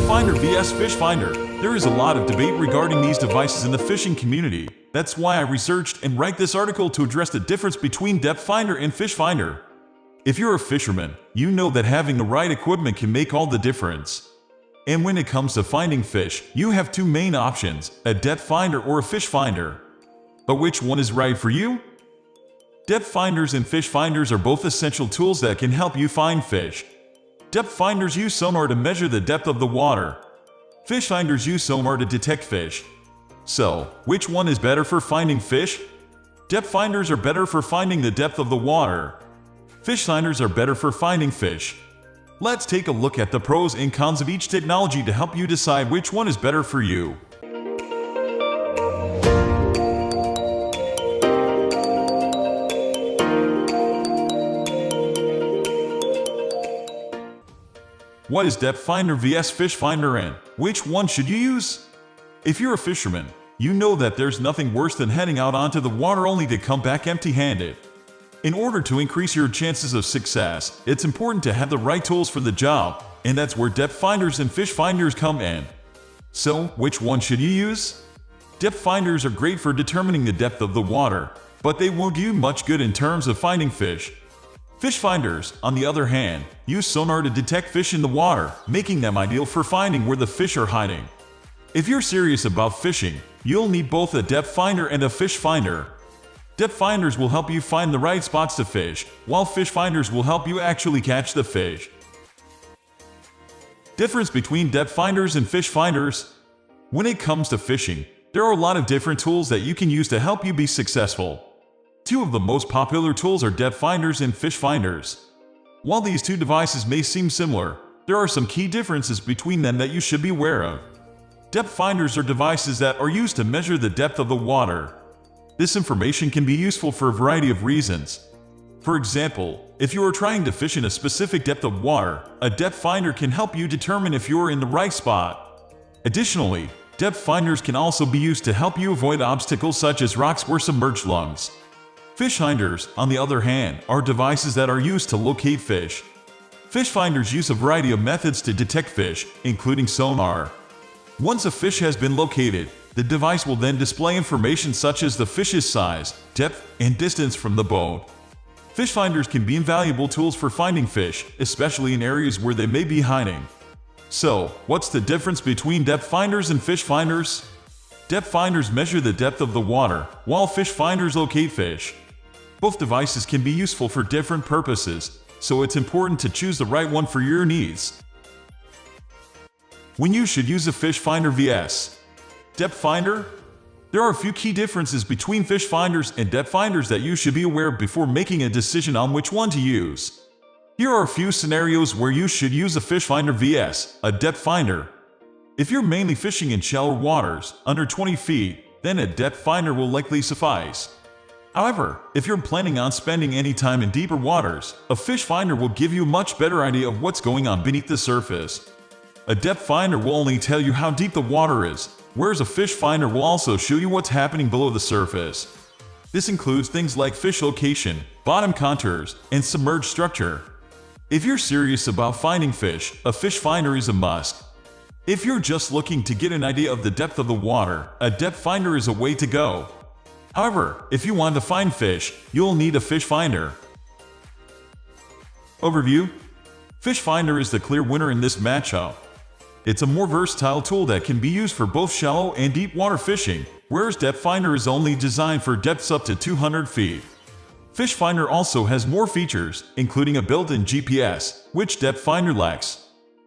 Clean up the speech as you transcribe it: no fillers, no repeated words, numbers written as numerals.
Finder vs Fish Finder. There is a lot of debate regarding these devices in the fishing community. That's why I researched and write this article to address the difference between Depth Finder and Fish Finder. If you're a fisherman, you know that having the right equipment can make all the difference. And when it comes to finding fish, you have two main options, a depth finder or a fish finder. But which one is right for you? Depth finders and fish finders are both essential tools that can help you find fish. Depth finders use sonar to measure the depth of the water. Fish finders use sonar to detect fish. So, which one is better for finding fish? Depth finders are better for finding the depth of the water. Fish finders are better for finding fish. Let's take a look at the pros and cons of each technology to help you decide which one is better for you. What is Depth Finder vs Fish Finder and which one should you use? If you're a fisherman, you know that there's nothing worse than heading out onto the water only to come back empty-handed. In order to increase your chances of success, it's important to have the right tools for the job, and that's where depth finders and fish finders come in. So, which one should you use? Depth finders are great for determining the depth of the water, but they won't do you much good in terms of finding fish. Fish finders, on the other hand, use sonar to detect fish in the water, making them ideal for finding where the fish are hiding. If you're serious about fishing, you'll need both a depth finder and a fish finder. Depth finders will help you find the right spots to fish, while fish finders will help you actually catch the fish. Difference between depth finders and fish finders. When it comes to fishing, there are a lot of different tools that you can use to help you be successful. Two of the most popular tools are depth finders and fish finders. While these two devices may seem similar, there are some key differences between them that you should be aware of. Depth finders are devices that are used to measure the depth of the water. This information can be useful for a variety of reasons. For example, if you are trying to fish in a specific depth of water, a depth finder can help you determine if you are in the right spot. Additionally, depth finders can also be used to help you avoid obstacles such as rocks or submerged lungs. Fish finders, on the other hand, are devices that are used to locate fish. Fish finders use a variety of methods to detect fish, including sonar. Once a fish has been located, the device will then display information such as the fish's size, depth, and distance from the boat. Fish finders can be invaluable tools for finding fish, especially in areas where they may be hiding. So, what's the difference between depth finders and fish finders? Depth finders measure the depth of the water, while fish finders locate fish. Both devices can be useful for different purposes, so it's important to choose the right one for your needs. When you should use a fish finder vs depth finder? There are a few key differences between fish finders and depth finders that you should be aware of before making a decision on which one to use. Here are a few scenarios where you should use a fish finder vs a depth finder. If you're mainly fishing in shallow waters, under 20 feet, then a depth finder will likely suffice. However, if you're planning on spending any time in deeper waters, a fish finder will give you a much better idea of what's going on beneath the surface. A depth finder will only tell you how deep the water is, whereas a fish finder will also show you what's happening below the surface. This includes things like fish location, bottom contours, and submerged structure. If you're serious about finding fish, a fish finder is a must. If you're just looking to get an idea of the depth of the water, a depth finder is a way to go. However, if you want to find fish, you'll need a fish finder. Overview: Fish finder is the clear winner in this matchup. It's a more versatile tool that can be used for both shallow and deep water fishing, whereas depth finder is only designed for depths up to 200 feet. Fish finder also has more features, including a built-in GPS, which depth finder lacks.